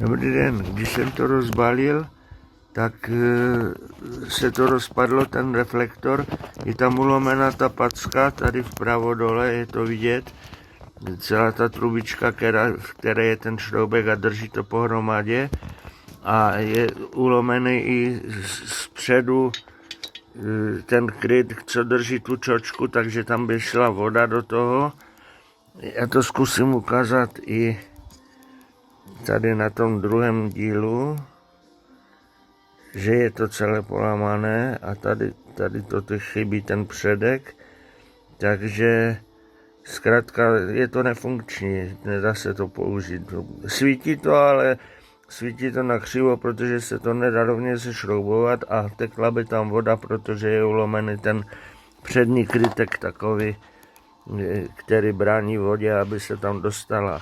Dobrý den, když jsem to rozbalil, tak se to rozpadlo, ten reflektor, je tam ulomená ta packa, tady vpravo dole je to vidět, celá ta trubička, v které je ten šroubek a drží to pohromadě, a je ulomený i zpředu ten kryt, co drží tu čočku, takže tam by šla voda do toho. Já to zkusím ukázat i tady na tom druhém dílu, že je to celé polamané a tady to chybí ten předek, takže zkrátka je to nefunkční, nedá se to použít. Svítí to, ale svítí to na křivo, protože se to nedá rovně sešroubovat a tekla by tam voda, protože je ulomený ten přední krytek takový, který brání vodě, aby se tam dostala.